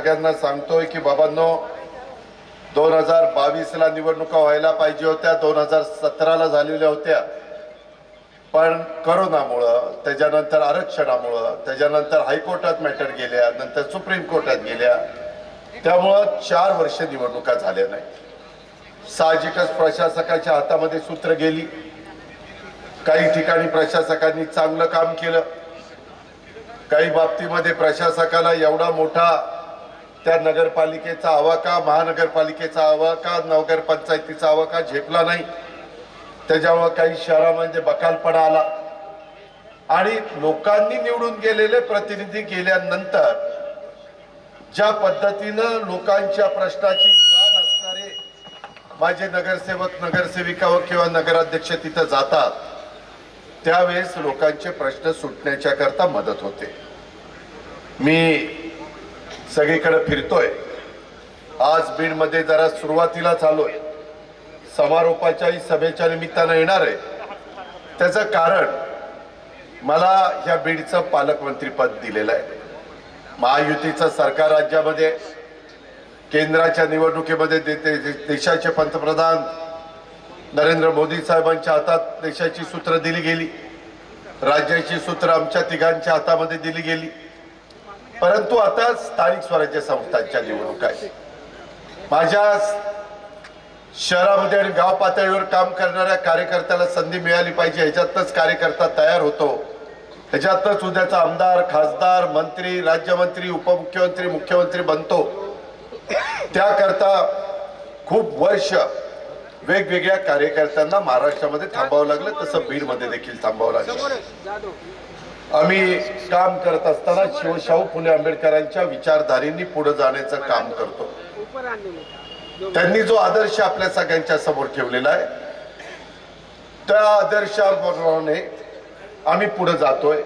सगळ्यांना सांगतोय की बाबांनो, 2022 ला निवडणुका व्हायला पाहिजे होत्या, 2017 ला झालेल्या होत्या, पण कोरोनामुळं, त्याच्यानंतर आरक्षणामुळं, त्याच्यानंतर हायकोर्टात मॅटर गेल्या, नंतर सुप्रीम कोर्टात गेल्या, त्यामुळं 4 वर्ष निवडणुका झाल्या नाही। साहजिकच प्रशासकाच्या हातामध्ये सूत्र गेली। काही ठिकाणी प्रशासकांनी चांगलं काम केलं, काही बाबतीमध्ये प्रशासकाला एवढा मोठा त्या नगरपालिकेचा आवाका, महानगरपालिकेचा आवाका, नगरपंचायतीचा आवाका झेपला नाही। त्याच्यामुळे काही शहरांमध्ये बकालपणा आला आणि लोकांनी निवडून गेलेले प्रतिनिधी गेल्यानंतर ज्या पद्धतीनं लोकांच्या प्रश्नाची जाण असणारे माझे नगरसेवक, नगरसेविका किंवा नगराध्यक्ष तिथं जातात, त्यावेळेस लोकांचे प्रश्न सुटण्याच्या करता मदत होते। मी सगळीकडे फिरतोय। आज बीड मध्ये जरा सुरुवातीलाच आलोय, समारोपाच्याही सभेच्या निमित्तानं येणार आहे। त्याचं कारण मला या बीडचं पालकमंत्री पद दिलेलं आहे। महायुतीचं सरकार राज्यामध्ये, केंद्राच्या निवडणुकीमध्ये देशाचे पंतप्रधान नरेंद्र मोदी साहेबांच्या हातात देशाची सूत्र दिली गेली, राज्याची सूत्र आमच्या तिघांच्या हातामध्ये दिली गेली। परंतु आता स्थानिक स्वराज्य संस्थांच्या निवडणुका आहेत। माझ्या शहरामध्ये आणि गाव पातळीवर काम करणाऱ्या कार्यकर्त्याला संधी मिळाली पाहिजे, ह्याच्यातच कार्यकर्ता तयार होतो, ह्याच्यातच उद्याचा आमदार, खासदार, मंत्री, राज्यमंत्री, उपमुख्यमंत्री, मुख्यमंत्री बनतो। त्याकरता खूप वर्ष वेगवेगळ्या कार्यकर्त्यांना महाराष्ट्रामध्ये थांबावं लागलं, तसं बीडमध्ये देखील थांबावं लागलं। आम्ही काम करत असताना शाहू फुले आंबेडकरांच्या विचारधारेंनी पुढे जाण्याचं काम करतो। त्यांनी जो आदर्श आपल्या सगळ्यांच्या समोर ठेवलेला आहे, त्या आदर्शाप्रमाणे आम्ही पुढे जातोय।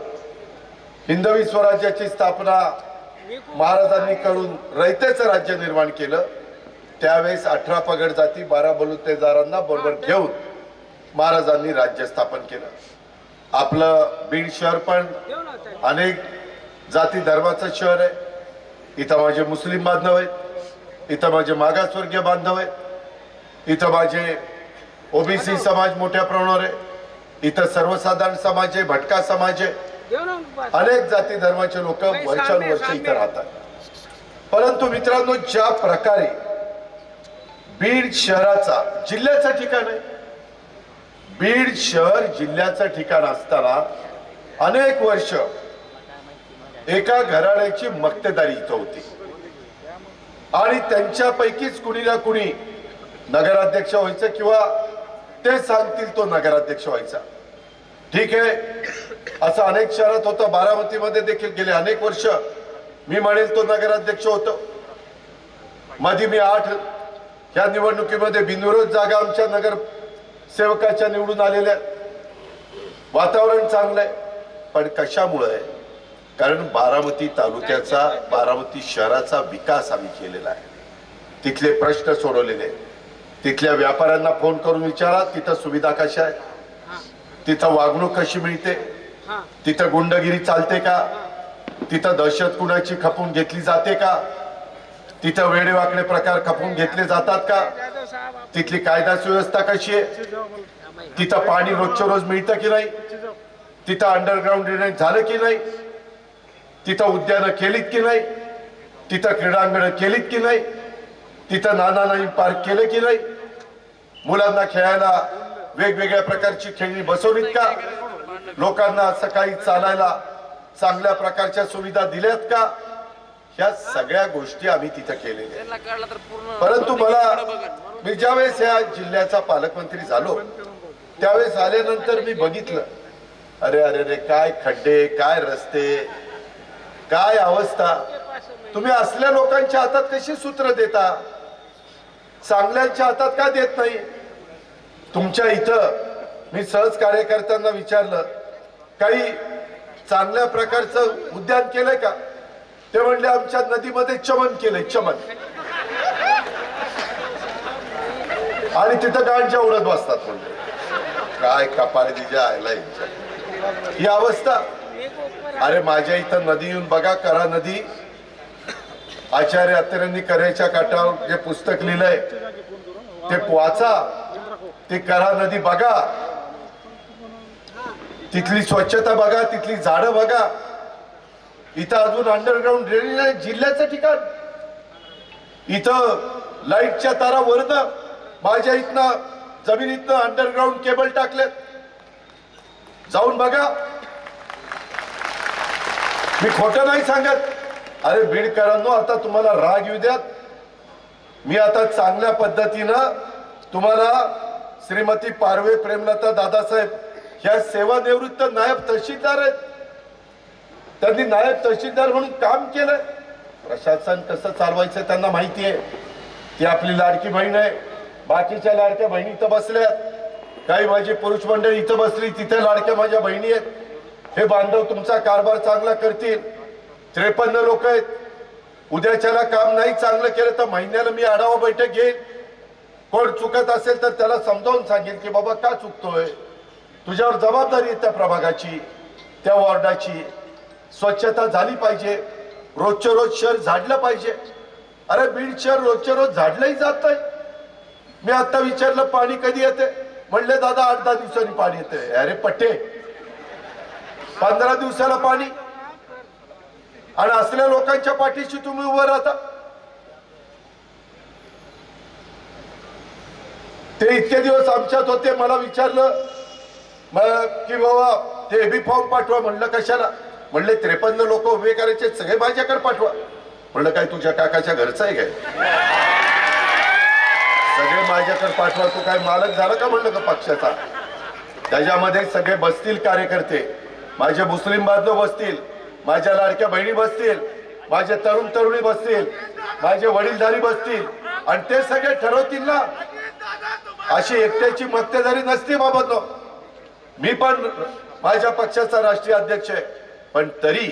हिंदवी स्वराज्याची स्थापना महाराजांनी करून रयतेचं राज्य निर्माण केलं, त्यावेळेस 18 पगड जाती, 12 बलुतेदारांना बरोबर घेऊन महाराजांनी राज्य स्थापन केलं। आपलं बीड शहर पण अनेक जाती धर्माचं शहर आहे। इथं माझे मुस्लिम बांधव आहेत, इथं माझे मागासवर्गीय बांधव आहेत, इथं माझे ओबीसी समाज मोठ्या प्रमाणावर आहे, इथं सर्वसाधारण समाज आहे, भटका समाज आहे, अनेक जाती धर्माचे लोक वर्षानुवर्ष इथं राहतात। परंतु मित्रांनो, ज्या प्रकारे बीड शहराचा जिल्ह्याचं ठिकाण आहे, बीड शहर जिल्ह्याचं ठिकाण असताना अनेक वर्ष एका घराण्याची मक्तेदारी इथं होती आणि त्यांच्यापैकीच कुणी ना कुणी नगराध्यक्ष व्हायचं किंवा ते सांगतील तो नगराध्यक्ष व्हायचा। ठीक आहे, असं अनेक शहरात होतं। बारामतीमध्ये देखील गेले अनेक वर्ष मी म्हणेल तो नगराध्यक्ष होतो। मध्ये मी 8 या निवडणुकीमध्ये बिनविरोध जागा आमच्या नगर सेवकाच्या निवडून आलेल्या। वातावरण चांगलं आहे, पण कशामुळे? कारण बारामती तालुक्याचा, बारामती शहराचा विकास आम्ही केलेला आहे, तिथले प्रश्न सोडवलेले। तिथल्या व्यापाऱ्यांना फोन करून विचारा तिथं सुविधा कशा आहेत, तिथं वागणूक कशी मिळते, तिथं गुंडगिरी चालते का, तिथं दहशत कुणाची खपून घेतली जाते का, तिथं वेडेवाकडे प्रकार खपून घेतले जातात का, तिथली कायदा सुव्यवस्था कशी आहे, तिथं पाणी रोजच्या रोज मिळतं की नाही, तिथं अंडरग्राऊंड ड्रेनेज झालं की नाही, तिथं उद्यानं केलीत की नाही, तिथं क्रीडांगण केलीत की नाही, तिथं नाना पार्क केलं की नाही, मुलांना खेळायला वेगवेगळ्या प्रकारची खेळणी बसवलीत का, लोकांना सकाळी चालायला चांगल्या प्रकारच्या सुविधा दिल्यात का, ह्या सगळ्या गोष्टी आम्ही तिथं केलेल्या। परंतु मी ज्यावेळेस या जिल्ह्याचा पालकमंत्री झालो, त्यावेळेस आल्यानंतर मी बघितलं, अरे अरे रे, काय खड्डे, काय रस्ते, काय अवस्था। तुम्ही असल्या लोकांच्या हातात कशी सूत्र देता, चांगल्यांच्या हातात का देत नाही? तुमच्या इथं मी सहज कार्यकर्त्यांना विचारलं, काही चांगल्या प्रकारचं उद्यान केलंय का? ते म्हणले आमच्या नदीमध्ये चमन केलंय, चमन, आणि तिथं गांजा उडत बसतात। म्हणजे काय कपाळ दिजा आयला ही अवस्था। अरे माझ्या इथं नदी येऊन बघा, करा नदी, आचार्य अत्रेंनी करेच्या काठावर जे पुस्तक लिहिलंय ते वाचा, ते करा नदी बघा, तिथली स्वच्छता बघा, तिथली झाडं बघा. इथं अजून अंडरग्राऊंड ड्रेनेज आहे, जिल्ह्याचं ठिकाण. इथं लाईटच्या तारा वरनं माझ्या इथनं जमिनीतनं अंडरग्राऊंड केबल टाकलेत, जाऊन बघा. मी खोटं नाही सांगत. अरे बीडकरांनो, आता तुम्हाला राग येऊ द्यात. मी आता चांगल्या पद्धतीनं तुम्हाला श्रीमती पारवे प्रेमलता दादासाहेब ह्या सेवानिवृत्त नायब तहसीलदार आहेत. त्यांनी नायब तहसीलदार म्हणून काम केलंय. प्रशासन कसं चालवायचं त्यांना माहिती आहे. ती आपली लाडकी बहीण आहे. बाकीच्या लाडक्या बहिणी इथं बसल्यात, काही माझी पुरुष मंडळी इथं बसली, तिथे लाडक्या माझ्या बहिणी आहेत. हे बांधव तुमचा कारभार चांगला करतील. 53 लोक आहेत. उद्याच्याला काम नाही चांगलं केलं तर महिन्याला मी आढावा बैठक घेईन. कोण चुकत असेल तर त्याला समजावून सांगेल की बाबा का चुकतोय, तुझ्यावर जबाबदारी आहे त्या प्रभागाची, त्या वॉर्डाची. स्वच्छता झाली पाहिजे, रोजच्या रोज शहर झाडलं पाहिजे. अरे बीड शहर रोजच्या रोज झाडलंही जात नाही. मी आता विचारलं पाणी कधी येते, म्हणले दादा 8-10 दिवसांनी पाणी येते. अरे पट्टे, 15 दिवसाला पाणी, आणि असल्या लोकांच्या पाठीशी तुम्ही उभं राहता. ते इतके दिवस आमच्यात होते. मला विचारलं की बाबा ते एबी फॉर्म पाठवा. म्हणलं कशाला? म्हणले 53 लोक उभे करायचे, सगळे माझ्याकडे पाठवा. म्हणलं काय तुझ्या काकाच्या घरचं आहे काय? सगळे माझ्याकडे पाठवा. तू काय मालक झाला का? म्हणलं का पक्षाचा? त्याच्यामध्ये सगळे बसतील कार्यकर्ते, माझे मुस्लिम बांधव बसतील, माझ्या लाडक्या बहिणी बसतील, माझे तरुण तरुणी बसतील, माझे वडीलधारी बसतील, आणि ते सगळे ठरवतील ना. अशी एकट्याची मक्तेदारी नसते बाबा. मी पण माझ्या पक्षाचा राष्ट्रीय अध्यक्ष आहे, पण तरी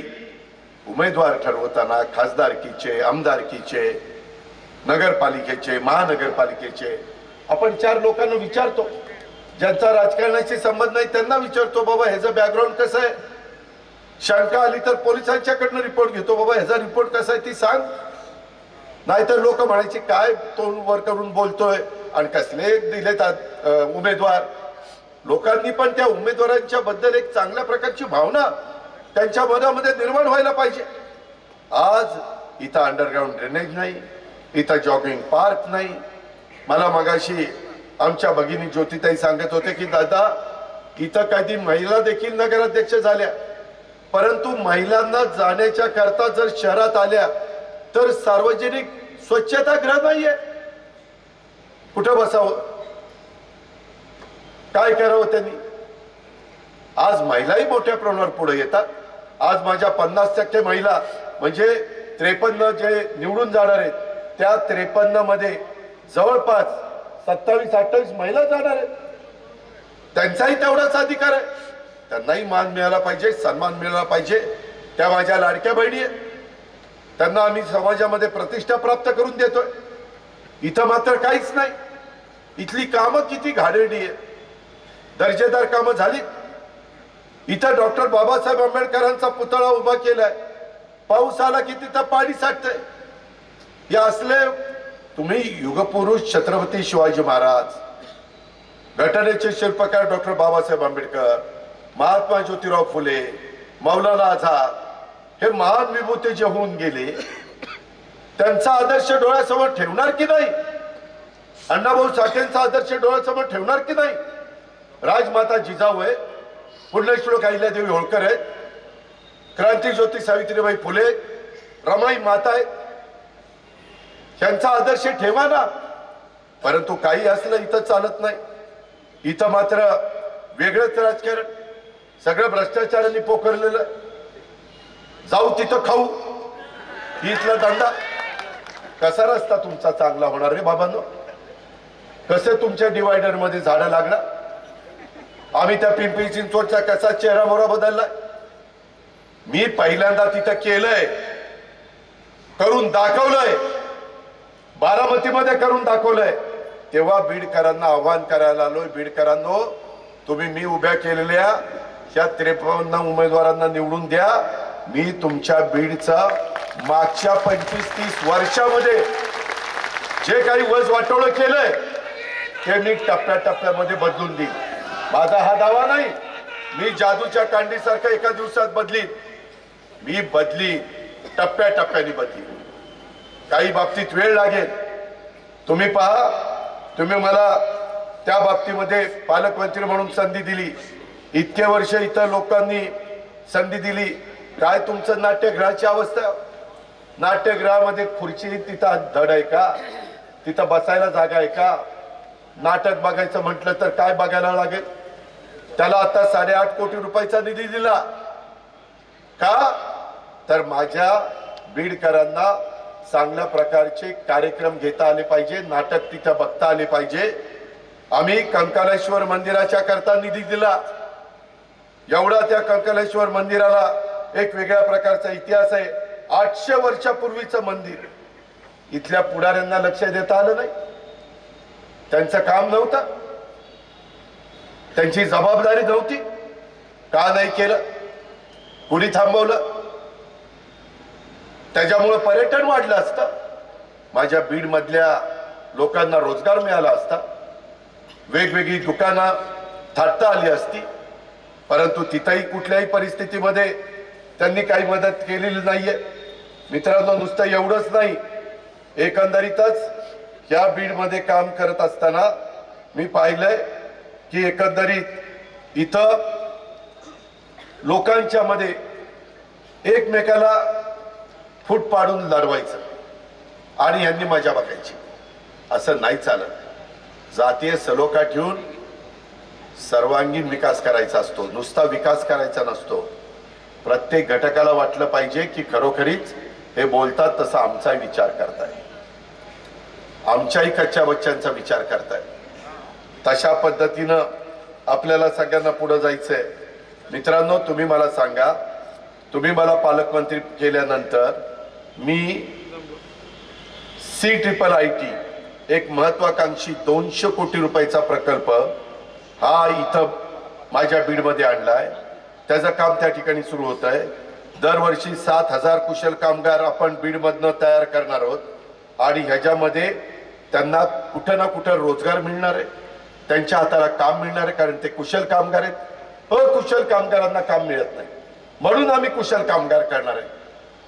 उमेदवार ठरवताना खासदारकीचे, आमदारकीचे, नगरपालिकेचे, महानगरपालिकेचे आपण 4 लोकांना विचारतो. ज्यांचा राजकारणाशी संबंध नाही त्यांना विचारतो, बाबा ह्याचं बॅकग्राऊंड कसं आहे. शंका आली तर पोलिसांच्याकडनं रिपोर्ट घेतो, बाबा ह्याचा रिपोर्ट कसा आहे ती सांग. नाहीतर लोक म्हणायचे काय तोंड वर करून बोलतोय आणि कसले दिलेत उमेदवार. लोकांनी पण त्या उमेदवारांच्या बद्दल एक चांगल्या प्रकारची भावना त्यांच्या मनामध्ये निर्माण व्हायला पाहिजे. आज इथं अंडरग्राऊंड ड्रेनेज नाही, इथं जॉगिंग पार्क नाही. मला मगाशी आमच्या भगिनी ज्योतिताई सांगत होते की दादा इथं कधी महिला देखील नगराध्यक्ष झाल्या, परंतु महिलांना जाण्याच्या करता जर शहरात आल्या तर सार्वजनिक स्वच्छतागृह नाहीये. कुठं बसावं, काय करावं त्यांनी. आज महिलाही मोठ्या प्रमाणावर पुढे येतात. आज माझ्या 50% महिला म्हणजे 53 जे निवडून जाणार आहेत त्या 53 मध्ये जवळपास 27-28 महिला जाणार आहेत. त्यांचाही तेवढाच अधिकार आहे. त्यांनाही मान मिळाला पाहिजे, सन्मान मिळाला पाहिजे. त्या माझ्या लाडक्या बहिणी आहेत, त्यांना आम्ही समाजामध्ये प्रतिष्ठा प्राप्त करून देतोय. इथं मात्र काहीच नाही. इथली कामं किती घाणेरडी आहेत. दर्जेदार कामं झाली. इथं डॉक्टर बाबासाहेब आंबेडकरांचा पुतळा उभा केलाय, पाऊस आला की तिथं पाणी साठतंय. या असले तुम्ही युगपुरुष छत्रपती शिवाजी महाराज, घटनेचे शिल्पकार डॉक्टर बाबासाहेब आंबेडकर, महात्मा ज्योतिराव फुले, मौलाना आझाद हे महान विभूते जे होऊन गेले त्यांचा आदर्श डोळ्यासमोर ठेवणार की नाही? अण्णाभाऊ साठेंचा आदर्श डोळ्यासमोर ठेवणार की नाही? राजमाता जिजाऊ आहे, पुण्यश्लोक अहिल्यादेवी होळकर आहेत, क्रांतीज्योती सावित्रीबाई फुले, रमाई माता आहेत. त्यांचा आदर्श ठेवा ना. परंतु काही असलं इथं चालत नाही. इथं मात्र वेगळंच राजकारण, सगळं भ्रष्टाचारांनी पोखरलेलं. जाऊ तिथं खाऊ, इथला दंडा. कसा रस्ता तुमचा चांगला होणार रे बाबांनो? कसे तुमच्या डिवायडर मध्ये झाडं लागणार? आम्ही त्या पिंपरी चिंचवडचा कसा चेहरा मोहरा बदललाय. मी पहिल्यांदा तिथं केलंय, करून दाखवलंय, बारामतीमध्ये करून दाखवलंय. तेव्हा बीडकरांना आव्हान करायला आलोय, बीडकरांनो तुम्ही मी उभ्या केलेल्या या 53 उमेदवारांना निवडून द्या. मी तुमच्या बीडचा मागच्या 25-30 वर्षामध्ये जे काही वज वाटोळं केलंय ते मी टप्प्याटप्प्यामध्ये बदलून देईन. माझा हा दावा नाही मी जादूच्या कांडीसारखं एका दिवसात बदलीन. मी बदली टप्प्याटप्प्याने बदली. काही बाबतीत वेळ लागेल. तुम्ही पहा, तुम्ही मला त्या बाबतीमध्ये पालकमंत्री म्हणून संधी दिली. इतके वर्ष इतर लोकांनी संधी दिली. काय तुमचं नाट्यगृहाची अवस्था? नाट्यगृहामध्ये खुर्ची तिथं धड आहे का? तिथं बसायला जागा आहे का? नाटक बघायचं म्हटलं तर काय बघायला लागेल? त्याला आता 8.5 कोटी रुपयाचा निधी दिला का? तर माझ्या बीडकरांना चांगल्या प्रकारचे कार्यक्रम घेता आले पाहिजे, नाटक तिथं बघता आले पाहिजे. आम्ही कंकालेश्वर मंदिराच्या करता निधी दिला. एवढा त्या कंकालेश्वर मंदिराला एक वेगळ्या प्रकारचा इतिहास आहे. 800 वर्षापूर्वीचं मंदिर. इथल्या पुढाऱ्यांना लक्ष देता आलं नाही. त्यांचं काम नव्हतं, त्यांची जबाबदारी नव्हती. का नाही केलं? कुणी थांबवलं? त्याच्यामुळे पर्यटन वाढलं असतं. माझ्या बीड मधल्या लोकांना रोजगार मिळाला असता. वेगवेगळी दुकानं थाटता आली असती. परंतु तिथेही कुठल्याही परिस्थितीमध्ये त्यांनी काही मदत केलेली नाहीये. मित्रांनो, नुसतं एवढंच नाही, एकंदरीतच या बीडमध्ये काम करत असताना मी पाहिलंय की एकंदरीत इथं लोकांच्या मध्ये एकमेकाला फूट पाडून लढवायचं आणि यांनी मजा बघायची. असं नाही चालत. जातीय सलोखा ठेवून सर्वांगीण विकास करायचा असतो. नुसता विकास करायचा नसतो. प्रत्येक घटकाला वाटलं पाहिजे की खरोखरीच हे बोलतात तसा आमचाही विचार करताय, आमच्याही कच्च्या बच्चांचा विचार करताय. तशा पद्धतीनं आपल्याला सगळ्यांना पुढे जायचंय. मित्रांनो, तुम्ही मला सांगा, तुम्ही मला पालकमंत्री केल्यानंतर मी CIIIT एक महत्वाकांक्षी 200 कोटी रुपयाचा प्रकल्प हा इथं माझ्या बीडमध्ये आणलाय. त्याचं काम त्या ठिकाणी सुरू होत आहे. दरवर्षी 7,000 कुशल कामगार आपण बीडमधनं तयार करणार आहोत आणि ह्याच्यामध्ये त्यांना कुठं ना कुठं रोजगार मिळणार आहे, त्यांच्या हाताला काम मिळणार आहे. कारण ते कुशल कामगार आहेत. अकुशल कामगारांना काम मिळत नाही, म्हणून आम्ही कुशल कामगार करणार आहे.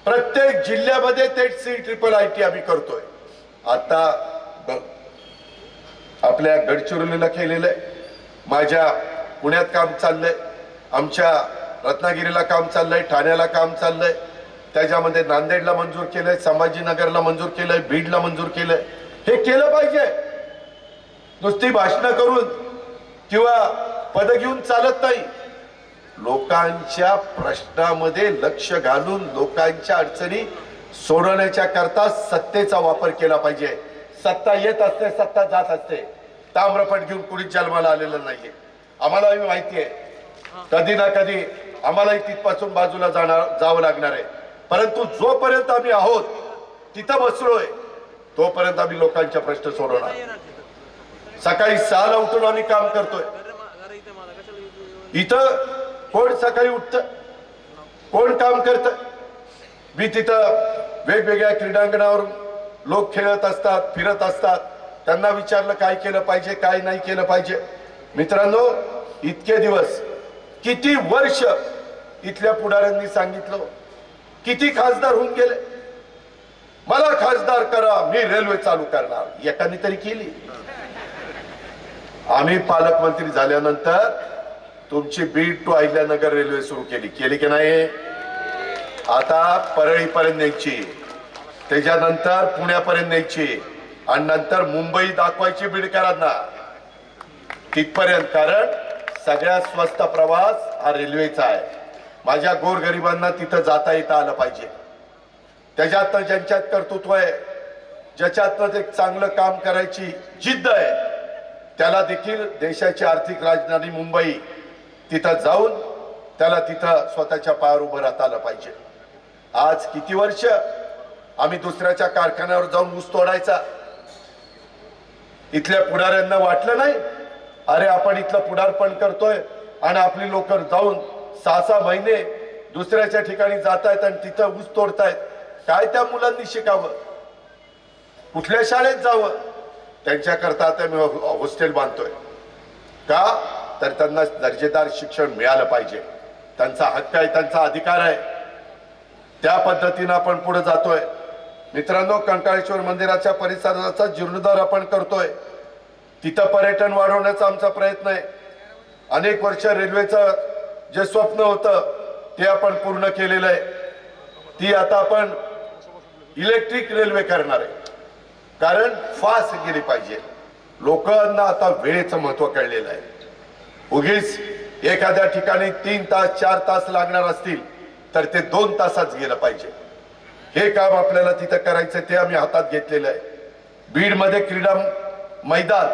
प्रत्येक जिल्ह्यामध्ये ते CIIIT आम्ही करतोय. आता आपल्या गडचिरोलीला केलेलं आहे, माझ्या पुण्यात काम चाललंय, आमच्या रत्नागिरीला काम चाललंय, ठाण्याला काम चाललंय, त्याच्यामध्ये नांदेडला मंजूर केलंय, संभाजीनगरला मंजूर केलंय, बीडला मंजूर केलंय. हे केलं पाहिजे. नुसती भाषणं करून किंवा पद घेऊन चालत नाही. लोकांच्या प्रश्नामध्ये लक्ष घालून लोकांच्या अडचणी सोडवण्याच्या करता सत्तेचा वापर केला पाहिजे. सत्ता येत असते, सत्ता जात असते. ताम्रपट घेऊन कुणीच जन्माला आलेलं नाहीये. आम्हालाही माहिती आहे कधी ना कधी आम्हालाही तिथपासून बाजूला जावं लागणार आहे. परंतु जोपर्यंत आम्ही आहोत तिथं बसलोय तोपर्यंत आम्ही लोकांच्या प्रश्न सोडवणार. सकाळी 6ला उठून आम्ही काम करतोय. इथं कोण सकाळी उठत, कोण काम करत? मी तिथं वेगवेगळ्या क्रीडांगणावर लोक खेळत असतात, फिरत असतात. त्यांना विचारलं काय केलं पाहिजे, काय नाही केलं पाहिजे. मित्रांनो, इतके दिवस, किती वर्ष इथल्या पुढाऱ्यांनी सांगितलं, किती खासदार होऊन गेले, मला खासदार करा, मी रेल्वे चालू करणार. एकाने तरी केली? आम्ही पालकमंत्री झाल्यानंतर तुमची बीड टू अहिल्यानगर रेल्वे सुरू केली की नाही? आता परळीपर्यंत न्यायची, त्याच्यानंतर पुण्यापर्यंत न्यायची आणि नंतर मुंबई दाखवायची बीडकरांना तिथपर्यंत. कारण सगळ्यात स्वस्त प्रवास हा रेल्वेचा आहे. माझ्या गोरगरिबांना तिथं जाता येता आलं पाहिजे. त्याच्यातनं ज्यांच्यात कर्तृत्व आहे, ज्याच्यातनं एक चांगलं काम करायची जिद्द आहे, त्याला देखील देशाची आर्थिक राजधानी मुंबई तिथं जाऊन त्याला तिथं स्वतःच्या पायावर उभं राहता आलं पाहिजे. आज किती वर्ष आम्ही दुसऱ्याच्या कारखान्यावर जाऊन ऊस तोडायचा. इथल्या पुढाऱ्यांना वाटलं नाही अरे आपण इथलं पुढारपण करतोय आणि आपली लोक जाऊन 6-6 महिने दुसऱ्याच्या ठिकाणी जातायत आणि तिथं ऊस तोडतायत. काय त्या मुलांनी शिकावं, कुठल्या शाळेत जावं? त्यांच्याकरता आता मी हॉस्टेल बांधतोय. का तर त्यांना दर्जेदार शिक्षण मिळालं पाहिजे. त्यांचा हक्क आहे, त्यांचा अधिकार आहे. त्या पद्धतीनं आपण पुढे जातोय. मित्रांनो, कंकाळेश्वर मंदिराच्या परिसराचा जीर्णोद्धार आपण करतोय. तिथं पर्यटन वाढवण्याचा आमचा प्रयत्न आहे. अनेक वर्ष रेल्वेचं जे स्वप्न होतं ते आपण पूर्ण केलेलं आहे. ती आता आपण इलेक्ट्रिक रेल्वे करणार आहे. कारण फास्ट गेली पाहिजे. लोकांना आता वेळेचं महत्व कळलेलं आहे. उगीच एखाद्या ठिकाणी 3 तास 4 तास लागणार असतील तर ते 2 तासात गेलं पाहिजे. हे काम आपल्याला तिथं करायचं, ते आम्ही हातात घेतलेलं आहे. बीडमध्ये क्रीडा मैदान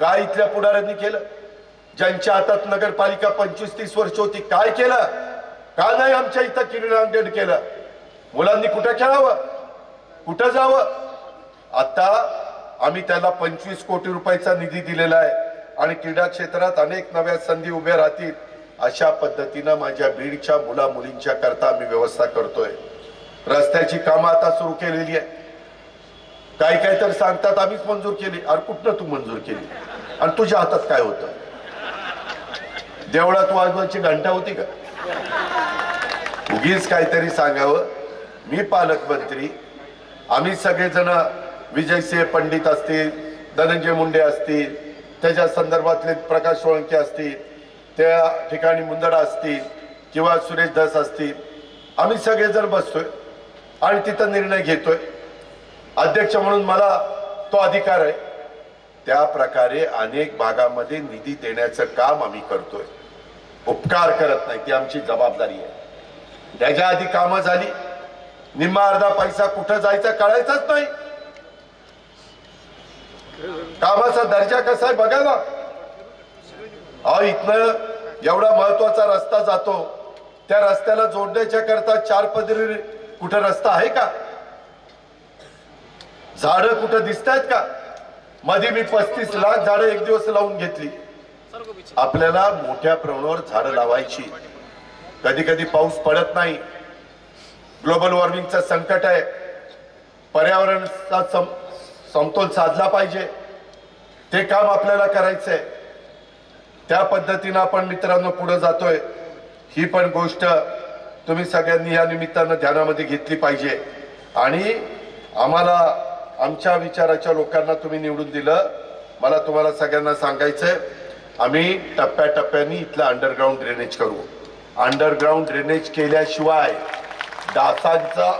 काय इथल्या पुढाऱ्यांनी केलं? ज्यांच्या हातात नगरपालिका 25-30 वर्ष होती, काय केलं? का नाही आमच्या इथं क्रीडांगण केलं? मुलांनी कुठं खेळावं, कुठं जावं? आता आम्ही त्याला 25 कोटी रुपयाचा निधी दिलेला आहे आणि क्रीडा क्षेत्रात अनेक नव्या संधी उभ्या राहतील. अशा पद्धतीनं माझ्या बीडच्या मुला मुलींच्या करता आम्ही व्यवस्था करतोय. रस्त्याची कामं आता सुरू केलेली आहे. काही तर सांगतात आम्हीच मंजूर केली. अरे कुठनं तू मंजूर केली आणि तुझ्या हातात काय होतं? देवळात वाजवायची घंटा होती का? उगीच काहीतरी सांगावं. मी पालकमंत्री, आम्ही सगळेजण, विजयसिंह पंडित असतील, धनंजय मुंडे असतील, त्याच्या संदर्भातले प्रकाश सोळंके असतील, त्या ठिकाणी मुंदडा असतील किंवा सुरेश धस असतील, आम्ही सगळेजण बसतोय आणि तिथं निर्णय घेतोय. अध्यक्ष म्हणून मला तो अधिकार आहे. त्या प्रकारे अनेक भागामध्ये निधी देण्याचं काम आम्ही करतोय. उपकार करत नाही, ती आमची जबाबदारी आहे. त्याच्या आधी कामं झाली, निम्मा अर्धा पैसा कुठं जायचा कळायचाच नाही. कामाचा दर्जा कसा आहे बघा ना. इथनं एवढा महत्वाचा रस्ता जातो, त्या रस्त्याला जोडण्याच्या करता 4 पदरी कुठं रस्ता आहे का? झाडं कुठं दिसत आहेत का? मध्ये मी 35 लाख झाडं एक दिवस लावून घेतली. आपल्याला मोठ्या प्रमाणावर झाडं लावायची. कधी कधी पाऊस पडत नाही, ग्लोबल वॉर्मिंगचं संकट आहे, पर्यावरणाचा समतोल साधला पाहिजे. ते काम आपल्याला करायचंय. त्या पद्धतीनं आपण मित्रांनो पुढे जातोय. ही पण गोष्ट तुम्ही सगळ्यांनी या निमित्तानं ध्यानामध्ये घेतली पाहिजे. आणि आम्हाला आमच्या विचाराच्या लोकांना तुम्ही निवडून दिलं. मला तुम्हाला सगळ्यांना सांगायचंय, आम्ही टप्प्याटप्प्याने इथलं अंडरग्राऊंड ड्रेनेज करू. अंडरग्राऊंड ड्रेनेज केल्याशिवाय डासांचा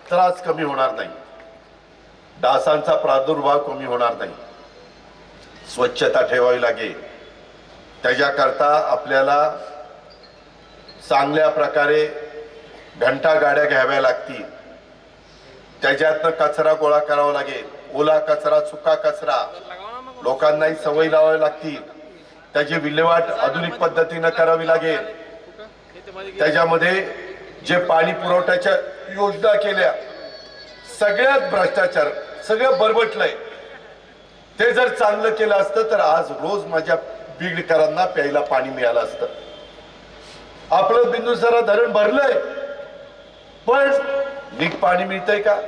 त्रास कमी होणार नाही, डासांचा प्रादुर्भाव कमी होणार नाही. स्वच्छता ठेवावी लागेल. त्याच्याकरता आपल्याला चांगल्या प्रकारे घंटा गाड्या घ्याव्या लागतील. त्याच्यातनं कचरा गोळा करावा लागेल. ओला कचरा, सुका कचरा लोकांनाही सवय लावावी लागतील. त्याची विल्हेवाट आधुनिक पद्धतीनं करावी लागेल. त्याच्यामध्ये जे पाणी पुरवठ्याच्या योजना केल्या, सगळ्यात भ्रष्टाचार, सगळं बरबटलंय. ते जर चांगलं केलं असतं तर आज रोज माझ्या बीडकरांना प्यायला पाणी मिळालं असतं. आपलं बिंदुसरा धरण भरलंय, पण नीट पाणी मिळतंय का?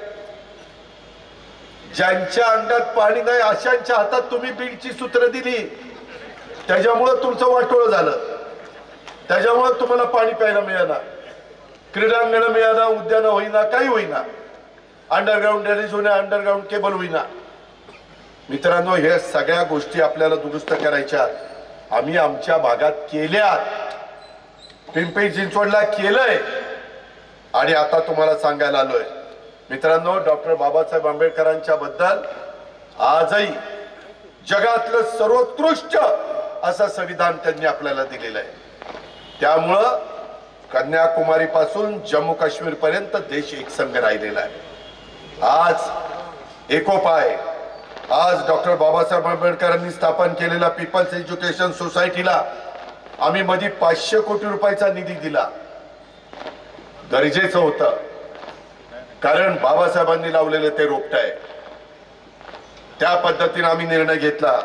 ज्यांच्या अंगात पाणी नाही अशांच्या हातात तुम्ही बीडची सूत्र दिली. त्याच्यामुळं तुमचं वाटोळं झालं. त्याच्यामुळं तुम्हाला पाणी प्यायला मिळालं, क्रीडांगण मिळालं, उद्यान होईना, काही होईना, अंडरग्राऊंड ड्रेनेज होईना, अंडरग्राऊंड केबल होईना. मित्रांनो, हे सगळ्या गोष्टी आपल्याला दुरुस्त करायच्या. आम्ही आमच्या भागात केल्यात, पिंपरी चिंचवडला केलंय आणि आता तुम्हाला सांगायला आलोय. मित्रांनो, डॉक्टर बाबासाहेब आंबेडकरांच्या बद्दल आजही जगातलं सर्वोत्कृष्ट असं संविधान त्यांनी आपल्याला दिलेलं आहे. त्यामुळं कन्याकुमारी पासून जम्मू काश्मीर पर्यंत देश एकसंघ राहिलेला आहे. आज एकोपा आहे. आज डॉक्टर बाबासाहेब आंबेडकरांनी स्थापन केलेल्या पीपल्स एज्युकेशन सोसायटीला आम्ही मध्ये 500 कोटी रुपयाचा निधी दिला. गरजेचं होतं, कारण बाबासाहेबांनी लावलेलं ते रोपट आहे. त्या पद्धतीने आम्ही निर्णय घेतला.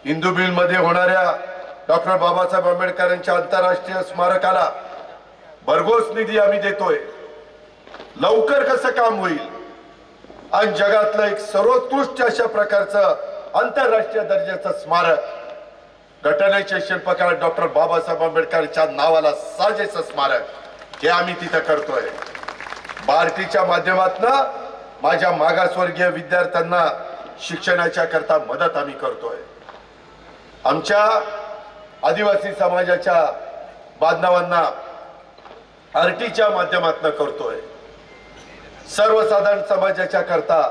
इंदुमिल मध्ये होणाऱ्या डॉक्टर बाबासाहेब आंबेडकरांच्या आंतरराष्ट्रीय स्मारकाला भरघोस निधी आम्ही देतोय. लवकर कसं काम होईल आणि जगातलं एक सर्वोत्कृष्ट अशा प्रकारचं आंतरराष्ट्रीय दर्जाचं स्मारक घटनेचे शिल्पकार डॉक्टर बाबासाहेब आंबेडकरच्या नावाला साजेचं स्मारक हे आम्ही तिथं करतोय. बार्टीच्या माध्यमातून माझ्या मागासवर्गीय विद्यार्थ्यांना शिक्षणाच्या करता मदत आम्ही करतोय. आमच्या आदिवासी समाजाच्या बांधवांना आरटीच्या माध्यमातून करतोय. सर्वसाधारण समाजाच्या करता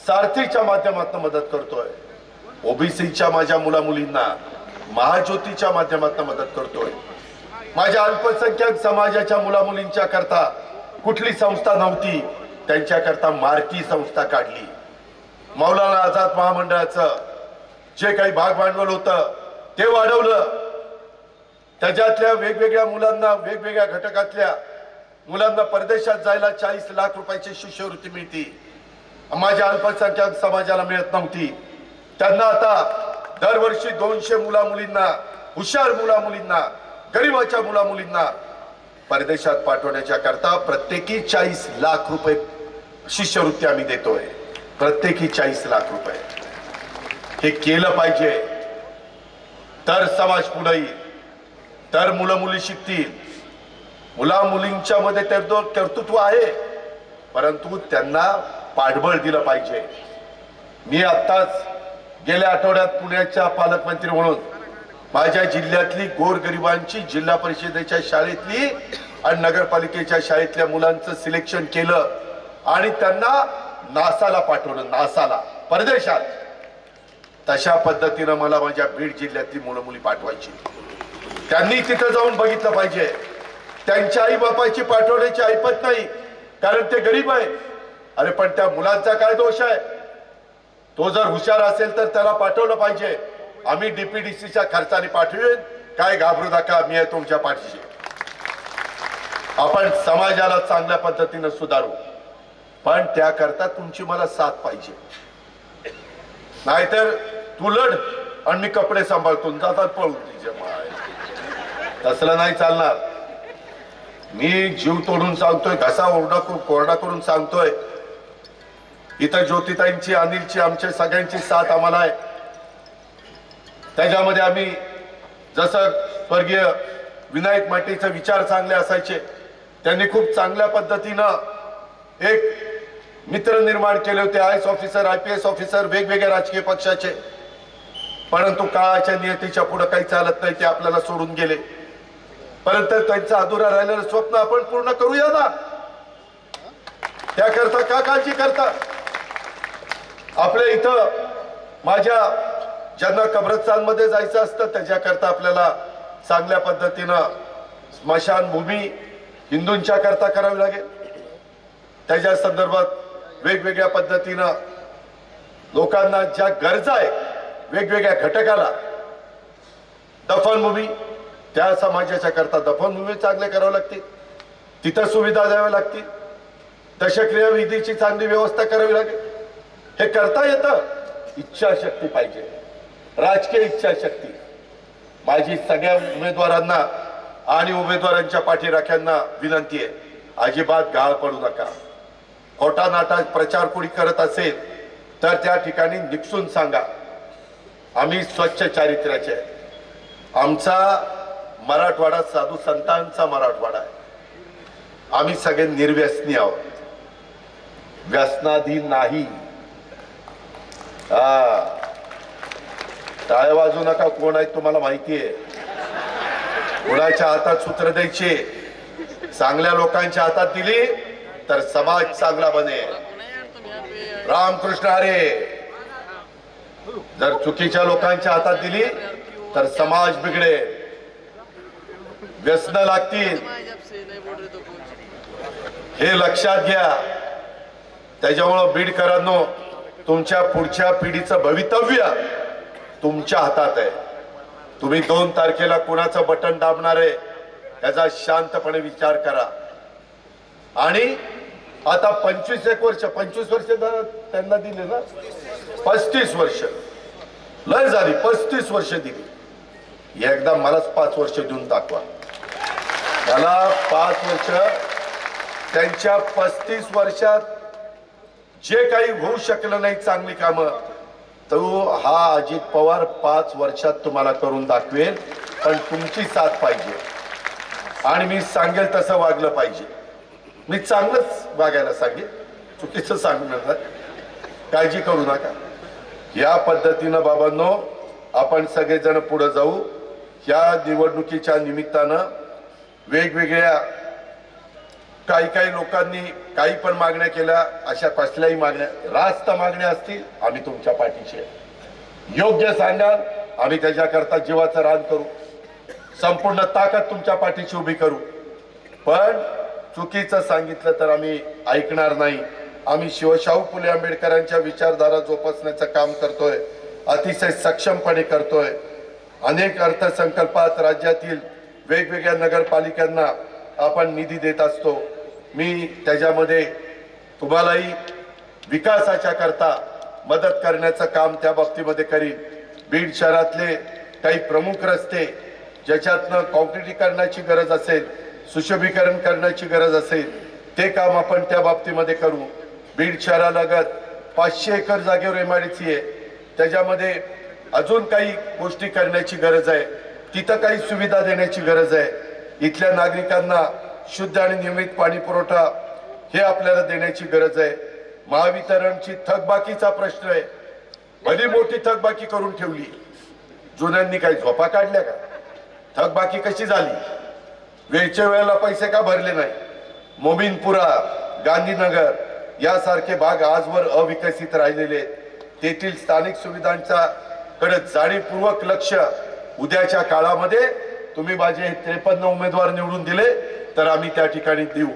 सारथीच्या माध्यमातून मदत करतोय. ओबीसीच्या माझ्या मुला मुलींना महाज्योतीच्या माध्यमातून मदत करतोय. माझ्या अल्पसंख्याक समाजाच्या मुला मुलींच्या करता कुठली संस्था नव्हती त्यांच्या करता मार्की संस्था काढली. मौलाना आझाद महामंडळाचं जे काही भाग भांडवल होतं ते वाढवलं. त्याच्यातल्या वेगवेगळ्या मुलांना वेगवेगळ्या घटकातल्या मुलांना परदेशात जायला 40 लाख रुपयाची शिष्यवृत्ती मिळते. माझ्या अल्पसंख्याक समाजाला मिळत नव्हती. त्यांना आता दरवर्षी 200 मुला मुलींना हुशार मुला मुलींना गरीबाच्या मुला मुलींना परदेशात पाठवण्याच्या करता प्रत्येकी 40 लाख रुपये शिष्यवृत्ती आम्ही देतोय. प्रत्येकी 40 लाख रुपये. हे केलं पाहिजे तर समाज पुढे येईल, तर मुलं मुली शिकतील. मुला मुलींच्या मध्ये कर्तृत्व आहे परंतु त्यांना पाठबळ दिलं पाहिजे. मी आत्ताच गेल्या आठवड्यात पुण्याच्या पालकमंत्री म्हणून माझ्या जिल्ह्यातली गोरगरिबांची जिल्हा परिषदेच्या शाळेतली आणि नगरपालिकेच्या शाळेतल्या मुलांचं सिलेक्शन केलं आणि त्यांना नासाला पाठवलं. नासाला परदेशात. तशा पद्धतीनं मला माझ्या बीड जिल्ह्यातली मुलं मुली पाठवायची. त्यांनी तिथं जाऊन बघितलं पाहिजे. त्यांच्या आई बापाची पाठवण्याची ऐपत नाही कारण ते गरीब आहे. अरे पण त्या मुलांचा काय दोष आहे. तो जर हुशार असेल तर त्याला पाठवलं पाहिजे. आम्ही डीपीडीसीच्या खर्चाने पाठवेन. काय घाबरू नका, मी आहे तुमच्या पाठीशी. आपण समाजाला चांगल्या पद्धतीने सुधारू पण त्याकरता तुमची मला साथ पाहिजे. नाहीतर तू लढ आणि मी कपडे सांभाळतो जातात पळून तिच्या माय. तसलं नाही चालणार. मी जीव तोडून सांगतोय, घसा कोरडा करून सांगतोय. इथं ज्योतिताईंची अनिलची आमच्या सगळ्यांची साथ आम्हाला आहे. त्याच्यामध्ये आम्ही जसं स्वर्गीय विनायक माटेचे विचार चांगले असायचे त्यांनी खूप चांगल्या पद्धतीनं एक मित्र निर्माण केले होते. IAS ऑफिसर IPS ऑफिसर वेगवेगळ्या राजकीय पक्षाचे. परंतु काळाच्या नियतीच्या पुढे काही चालत नाही. ते आपल्याला सोडून गेले. परंतु त्यांचं अधुरा राहिलेलं स्वप्न आपण पूर्ण करूया ना. त्याकरता का काळजी करता. आपल्या इथं माझ्या ज्यांना कब्रस्तानमध्ये जायचं असतं त्याच्याकरता आपल्याला चांगल्या पद्धतीनं स्मशानभूमी हिंदूंच्या करता करावी लागेल. त्याच्या संदर्भात वेगवेगळ्या पद्धतीनं लोकांना ज्या गरजा आहेत वेगवेगळ्या घटकाला दफनभूमी त्या समाजाच्या करता दफनभूमी चांगले करावे लागतील. तिथं सुविधा द्याव्या लागतील. दशक्रिया विधीची चांगली व्यवस्था करावी लागेल. हे करता येतं. इच्छाशक्ती पाहिजे. राजकीय इच्छाशक्ती. माझी सगळ्या उमेदवारांना आणि उमेदवारांच्या पाठीराख्यांना विनंती आहे अजिबात गाळ पडू नका. खोटा नाटा प्रचार कोणी करत असेल तर त्या ठिकाणी निक्षून सांगा. आम्ही स्वच्छ चारित्र्याचे. आमचा मराठवाडा साधू संतांचा मराठवाडा आहे. आम्ही सगळे निर्व्यसनी आहोत. व्यसनाधीन नाही. टाळ्या वाजू नका. कोण आहे तुम्हाला माहिती आहे. कोणाच्या हातात सूत्र द्यायचे. चांगल्या लोकांच्या हातात दिली तर समाज चांगला बनेल. रामकृष्ण हरे. जर चुकीच्या लोकांच्या हातात दिली तर समाज बिघडेल. व्यसन लागतील. हे लक्षात घ्या. त्याच्यामुळं बीडकरांनो तुमच्या पुढच्या पिढीचं भवितव्य तुमच्या हातात आहे. तुम्ही 2 तारखेला कुणाचं बटन दाबणार आहे याचा शांतपणे विचार करा. आणि आता 25 वर्ष त्यांना दिले ना. 35 वर्ष लय झाली. 35 वर्ष दिली. एकदा मलाच 5 वर्ष देऊन दाखवा. याला 5 वर्ष, त्यांच्या 35 वर्षात जे काही होऊ शकलं नाही चांगली कामं, तो हा अजित पवार 5 वर्षात तुम्हाला करून दाखवेल. पण तुमची साथ पाहिजे आणि मी सांगेल तसं वागलं पाहिजे. मी चांगलंच वागायला सांगेन, चुकीचं सांगणार नाही, काळजी करू नका. या पद्धतीनं बाबांनो आपण सगळेजण पुढे जाऊ. या निवडणुकीच्या निमित्तानं वेगवेगळ्या काही लोकांनी काही पण मागण्या केल्या. अशा कसल्याही मागण्या, रास्त मागण्या असतील, आम्ही तुमच्या पाठीशी आहे. योग्य सांगाल, आम्ही त्याच्याकरता जीवाचं रान करू, संपूर्ण ताकद तुमच्या पाठीशी उभी करू. पण चुकीचं सांगितलं तर आम्ही ऐकणार नाही. आम्ही शिवशाहू फुले आंबेडकरांच्या विचारधारा जोपासण्याचं काम करतोय, अतिशय सक्षमपणे करतोय. अनेक अर्थसंकल्पात राज्यातील वेगवेगळ्या नगरपालिकांना आपण निधी देत असतो. मी त्याच्यामध्ये तुम्हालाही विकासाच्या करता मदत करण्याचं काम त्या बाबतीमध्ये करीन. बीड शहरातले काही प्रमुख रस्ते ज्याच्यातनं कॉन्क्रिटीकरणाची गरज असेल, सुशोभीकरण करण्याची गरज असेल, ते काम आपण त्या बाबतीमध्ये करू. बीड शहरालगत 500 एकर जागेवर MIDC आहे, त्याच्यामध्ये अजून काही गोष्टी करण्याची गरज आहे. तिथं काही सुविधा देण्याची गरज आहे. इथल्या नागरिकांना शुद्ध आणि नियमित पाणी पुरवठा हे आपल्याला देण्याची गरज आहे. महावितरणची थकबाकीचा प्रश्न आहे, भली मोठी थकबाकी करून ठेवली. जुन्यांनी काही झोपा काढल्या का? थकबाकी कशी झाली? वेळच्या वेळेला पैसे का भरले नाही? मोमीनपुरा, गांधीनगर यासारखे भाग आजवर अविकसित राहिलेले आहेत. तेथील स्थानिक सुविधांच्या कडे जाणीवपूर्वक लक्ष उद्याच्या काळामध्ये तुम्ही माझे 53 उमेदवार निवडून दिले तर आम्ही त्या ठिकाणी देऊ.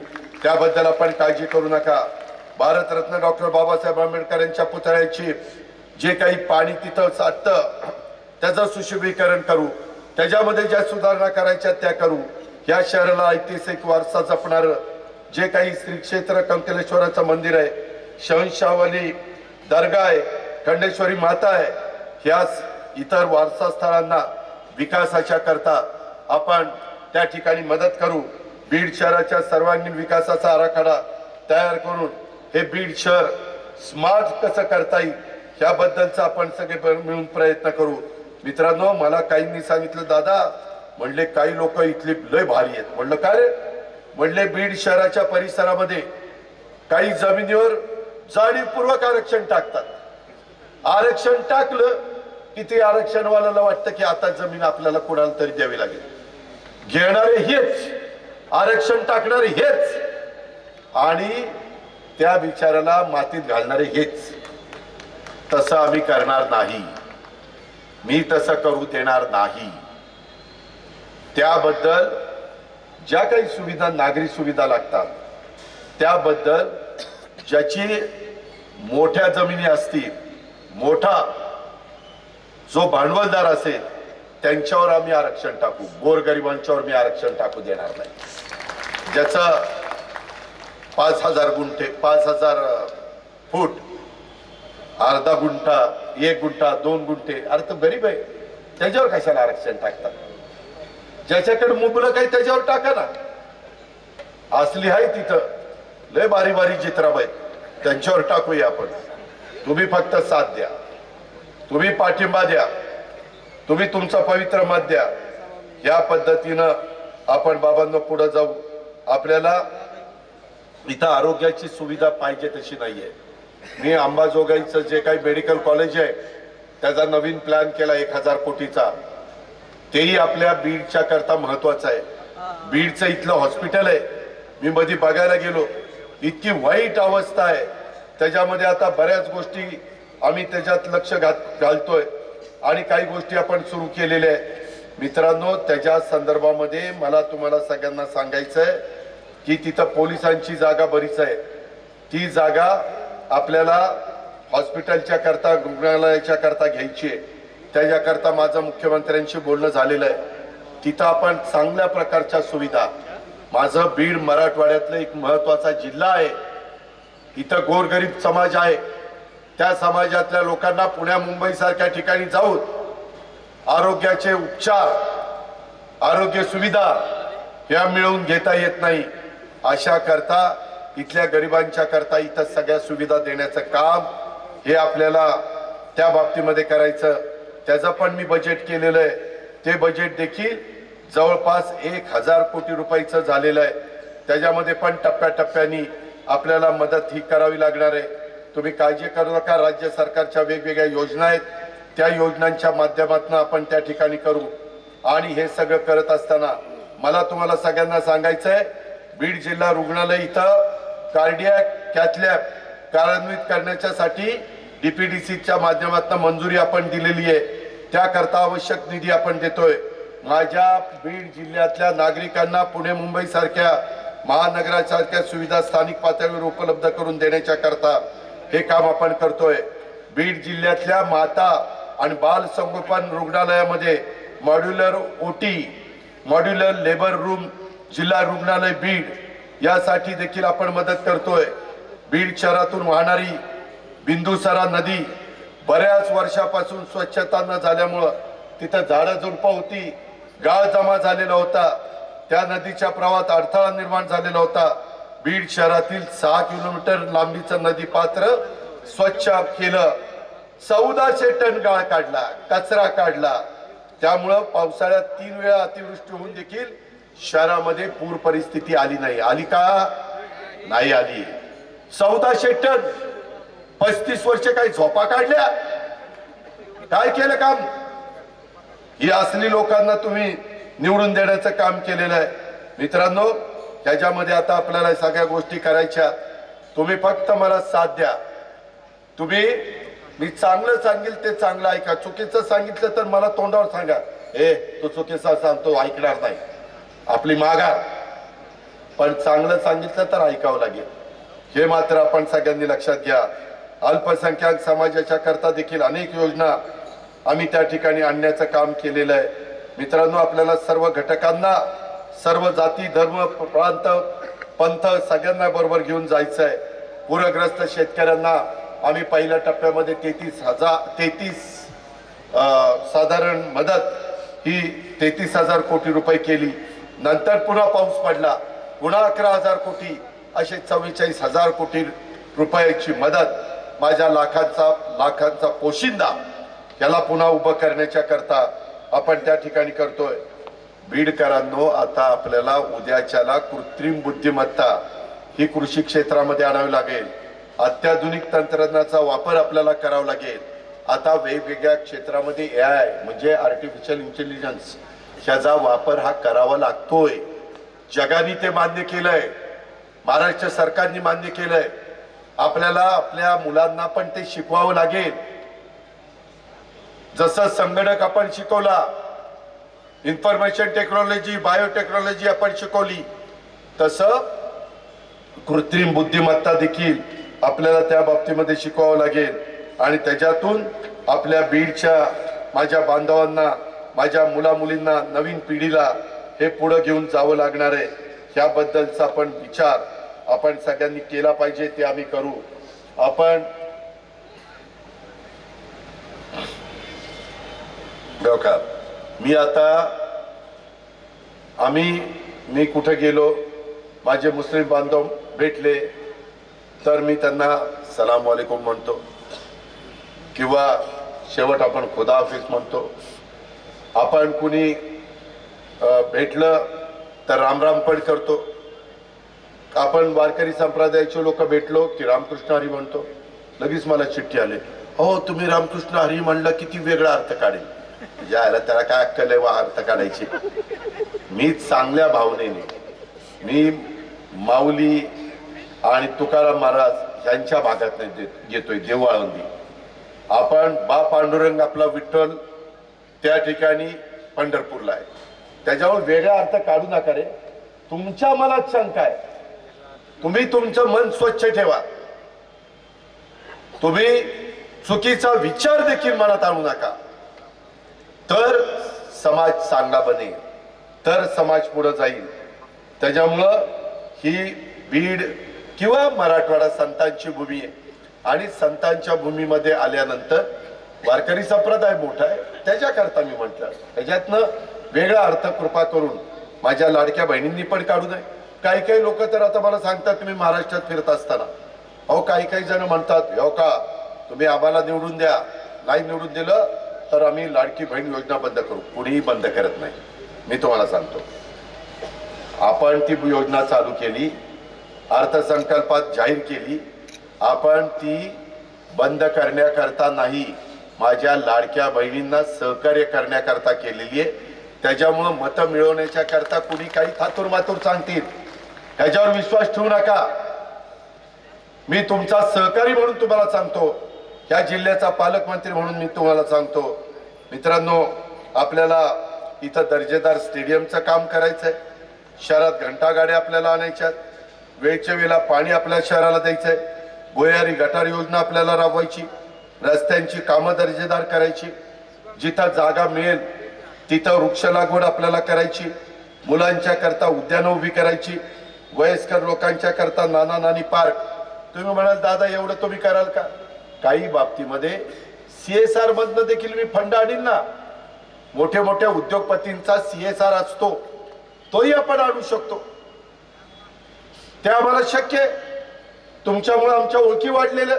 त्याबद्दल आपण काळजी करू नका. भारतरत्न डॉक्टर बाबासाहेब आंबेडकर यांच्या पुतळ्याची जे काही पाणी तिथं साठतं त्याचं सुशोभीकरण करू. त्याच्यामध्ये ज्या सुधारणा करायच्या त्या करू. या शहराला ऐतिहासिक वारसा जपणार जे काही श्री क्षेत्र कंकलेश्वराचं मंदिर आहे, शहनशाहवाली दर्गा आहे, खंडेश्वरी माता आहे, ह्या इतर वारसा स्थळांना विकासाच्या करता आपण त्या ठिकाणी मदत करू. बीड शहराच्या सर्वांगीण विकासाचा आराखडा तयार करून हे बीड शहर स्मार्ट कसं करता येईल याबद्दलचा आपण सगळे मिळून प्रयत्न करू. मित्रांनो, मला काहींनी सांगितलं, दादा म्हणले काही लोक इथले लय भारी आहेत. म्हणलं काय रे? म्हणले बीड शहराच्या परिसरामध्ये काही जमिनीवर जाणीवपूर्वक आरक्षण टाकतात. आरक्षण टाकलं की ते आरक्षणवाल्याला वाटतं की आता जमीन आपल्याला कोणाला तरी द्यावी लागेल. घेणारे हेच, आरक्षण टाकणारे हेच आणि त्या विचाराला मातीत घालणारे हेच. तसं आम्ही करणार नाही. मी तसं करू देणार नाही. त्याबद्दल ज्या काही सुविधा, नागरी सुविधा लागतात त्याबद्दल ज्याची मोठ्या जमिनी असतील, मोठा जो भांडवलदार असेल त्यांच्यावर आम्ही आरक्षण टाकू. गोरगरिबांच्यावर मी आरक्षण टाकू देणार नाही. ज्याचं 5000 गुंठे, 5000 फूट, अर्धा गुंठा, 1 गुंठा, 2 गुंठे, अरे तो गरीब आहे, त्याच्यावर कशाला आरक्षण टाकतात? ज्याच्याकडे मुबलक आहे त्याच्यावर टाका ना. असली आहे तिथं लय बारी बारी चित्राबाई, त्यांच्यावर टाकूया आपण. तुम्ही फक्त साथ द्या, तुम्ही पाठिंबा द्या, तुम्ही तुमचं पवित्र मत द्या. या पद्धतीनं आपण बाबांना पुढे जाऊ. आपल्याला इथं आरोग्याची सुविधा पाहिजे तशी नाहीये. मी अंबाजोगाईचं जे काही मेडिकल कॉलेज आहे त्याचा नवीन प्लॅन केला 1000 कोटीचा. तेही आपल्या बीडच्या करता महत्वाचं आहे. बीडचं इथलं हॉस्पिटल आहे, मी मध्ये बघायला गेलो, इतकी वाईट अवस्था आहे. त्याच्यामध्ये आता बऱ्याच गोष्टी आम्ही त्याच्यात लक्ष घालतोय आणि काही गोष्टी आपण सुरू केलेल्या आहे. मित्रांनो, त्याच्या संदर्भामध्ये मला तुम्हाला सगळ्यांना सांगायचं आहे की तिथं पोलिसांची जागा बरीच आहे. ती जागा आपल्याला हॉस्पिटलच्या करता, रुग्णालयाच्या करता घ्यायची आहे. त्याच्याकरता माझं मुख्यमंत्र्यांशी बोलणं झालेलं आहे. तिथं आपण चांगल्या प्रकारच्या सुविधा, माझं बीड मराठवाड्यातलं एक महत्वाचा जिल्हा आहे, इथं गोरगरीब समाज आहे, त्या समाजातल्या लोकांना पुण्या मुंबई सारख्या ठिकाणी जाऊन आरोग्याचे उपचार, आरोग्य सुविधा या मिळवून घेता येत नाही, अशा करता इथल्या गरिबांच्या करता इथं सगळ्या सुविधा देण्याचं काम हे आपल्याला त्या बाबतीमध्ये करायचं। त्याचं पण मी बजेट केलेलं आहे, ते बजेट देखील जवळपास 1000 कोटी रुपयाचं झालेलं आहे। त्याच्यामध्ये पण टप्प्याटप्प्याने आपल्याला मदत ही करावी लागणार आहे। तुम्ही काळजी करू नका, राज्य सरकारच्या वेगवेगळ्या योजना आहेत, त्या योजनांच्या माध्यमातून आपण त्या ठिकाणी करू। आणि हे सगळं करत असताना मला तुम्हाला सगळ्यांना सांगायचं आहे, बीड जिल्हा रुग्णालय इथं कार्डियक कॅथलॅब कार्यान्वित करण्यासाठी डीपीडीसीच्या माध्यमातून मंजुरी आपण दिलेली आहे, त्याकरता आवश्यक निधी आपण देतोय। माझ्या बीड जिल्ह्यातल्या नागरिकांना पुणे मुंबई सारख्या महानगरासारख्या सुविधा स्थानिक पातळीवर उपलब्ध करून देण्याच्या करता हे काम आपण करतोय। बीड जिल्ह्यातल्या माता आणि बाल संगोपन रुग्णालयामध्ये मॉड्युलर ओटी, मॉड्युलर लेबर रूम जिल्हा रुग्णालय बीड यासाठी देखील आपण मदत करतोय। बीड शहरातून वाहणारी बिंदुसरा नदी बऱ्याच वर्षापासून स्वच्छता न झाल्यामुळं तिथं झाडं झुडपं होती, गाळ जमा झालेला होता, त्या नदीच्या प्रवाहात अडथळा निर्माण झालेला होता। बीड शहरातील 6 किलोमीटर लांबीचं नदी पात्र स्वच्छ केलं, 1400 टन गाळ काढला, कचरा काढला। त्यामुळं पावसाळ्यात 3 वेळा अतिवृष्टी होऊन देखील शहरामध्ये पूर परिस्थिती आली नाही। आली का? नाही आली। 1400 टन 35 वर्ष काही झोपा काढल्या? काय केलं काम? ही असली लोकांना तुम्ही निवडून देण्याचं काम केलेलं आहे। मित्रांनो, त्याच्यामध्ये आता आपल्याला सगळ्या गोष्टी करायच्या, तुम्ही फक्त मला साथ द्या। तुम्ही मी चांगलं सांगेल ते चांगलं ऐका, चुकीचं सांगितलं तर मला तोंडावर सांगा, ए तो चुकीचा सांगतो ऐकणार नाही, आपली माघार। पण चांगलं सांगितलं तर ऐकावं लागेल, हे मात्र आपण सगळ्यांनी लक्षात घ्या। अल्पसंख्याक समाजाच्या करता देखील अनेक योजना आम्ही त्या ठिकाणी आणण्याचं काम केलेलं आहे। मित्रांनो, आपल्याला सर्व घटकांना, सर्व जाती धर्म प्रांत पंथ सगळ्यांना बरोबर घेऊन जायचं आहे। पूरग्रस्त शेतकऱ्यांना आम्ही पहिल्या टप्प्यामध्ये 33 साधारण मदत ही 33,000 कोटी रुपये केली। नंतर पुन्हा पाऊस पडला, पुन्हा 11,000 कोटी, असे 44,000 कोटी रुपयाची मदत माझ्या लाखांचा पोशिंदा याला पुन्हा उभं करण्याच्या करता आपण त्या ठिकाणी करतोय। बीडकरांनो, आता आपल्याला उद्याच्याला कृत्रिम बुद्धिमत्ता ही कृषी क्षेत्रामध्ये आणावी लागेल, अत्याधुनिक तंत्रज्ञानाचा वापर आपल्याला करावा लागेल। आता वेगवेगळ्या क्षेत्रामध्ये AI म्हणजे आर्टिफिशियल इंटेलिजन्स ह्याचा वापर हा करावा लागतोय। जगाने ते मान्य केलंय, महाराष्ट्र सरकारने मान्य केलंय, आपल्याला आपल्या मुलांना पण ते शिकवावं लागेल। जसं संगणक आपण शिकवला, इन्फॉर्मेशन टेक्नॉलॉजी, बायोटेक्नॉलॉजी आपण शिकवली, तसं कृत्रिम बुद्धिमत्ता देखील आपल्याला त्या बाबतीमध्ये शिकवावं लागेल। आणि त्याच्यातून आपल्या बीडच्या माझ्या बांधवांना, माझ्या मुला मुलींना, नवीन पिढीला हे पुढे घेऊन जावं लागणार आहे। याबद्दलचा पण विचार आपण सगळ्यांनी केला पाहिजे, ते आम्ही करू। आपण मी कुठे गेलो, माझे मुस्लिम बांधव भेटले तर मी त्यांना सलाम वालेकुम म्हणतो, किंवा शेवट आपण खुदा हाफिज म्हणतो। आपण कुणी भेटलं तर राम राम पण करतो। आपण वारकरी संप्रदायाचे लोक भेटलो की रामकृष्ण हरी म्हणतो। लगेच मला चिठ्ठी आली, हो तुम्ही रामकृष्ण हरी म्हणलं किती वेगळा अर्थ काढेल, यायला त्याला काय अक्कल आहे वा अर्थ काढायची। मी चांगल्या भावनेने मी माऊली आणि तुकाराम महाराज यांच्या भागात येतोय, देवळावंदी। आपण बा पांडुरंग आपला विठ्ठल त्या ठिकाणी पंढरपूरला आहे, त्याच्यावर वेगळा अर्थ काढू नका रे। तुमच्या मनात शंका आहे, तुम्ही तुमचं मन स्वच्छ ठेवा, तुम्ही चुकीचा विचार देखील मनात आणू नका, तर समाज चांगला बनेल, तर समाज पुढे जाईल। त्याच्यामुळं ही बीड किंवा मराठवाडा संतांची भूमी आहे, आणि संतांच्या भूमीमध्ये आल्यानंतर वारकरी संप्रदाय मोठा आहे, त्याच्याकरता मी म्हटलं त्याच्यातनं वेगळा अर्थ कृपा करून माझ्या लाडक्या बहिणींनी पण काढू नये. काही काही लोक तर आता मला सांगतात, तुम्ही महाराष्ट्रात फिरत असताना, अहो काही काही जण म्हणतात, हो का तुम्ही आम्हाला निवडून द्या, नाही निवडून दिलं तर आम्ही लाडकी बहीण योजना बंद करू. कुणीही बंद करत नाही. मी तुम्हाला सांगतो, आपण ती योजना चालू केली, अर्थसंकल्पात जाहीर केली. आपण ती बंद करण्याकरता नाही, माझ्या लाडक्या बहिणींना सहकार्य करण्याकरता केलेली आहे. त्याच्यामुळे मतं मिळवण्याच्या करता कुणी काही थातूर मातूर सांगतील, त्याच्यावर विश्वास ठेवू नका. मी तुमचा सहकारी म्हणून तुम्हाला सांगतो, या जिल्ह्याचा पालकमंत्री म्हणून मी तुम्हाला सांगतो, मित्रांनो, आपल्याला इथं दर्जेदार स्टेडियमचं काम करायचंय. शहरात घंटागाड्या आपल्याला आणायच्यात. वेळच्या वेळेला पाणी आपल्या शहराला द्यायचंय. भुयारी गटार योजना आपल्याला राबवायची. रस्त्यांची कामं दर्जेदार करायची. जिथं जागा मिळेल तिथं वृक्ष लागवड आपल्याला करायची. मुलांच्या करता उद्यानं उभी करायची. वयस्कर लोकांच्या करता नाना नानी पार्क. तुम्ही म्हणाल दादा एवढं तुम्ही कराल का? काही बाबतीमध्ये CSR मधनं देखील मी फंड आणीन ना. मोठ्या मोठ्या उद्योगपतींचा CSR असतो, तोही आपण आणू शकतो. ते आम्हाला शक्य आहे. तुमच्यामुळे आमच्या ओळखी वाढलेल्या.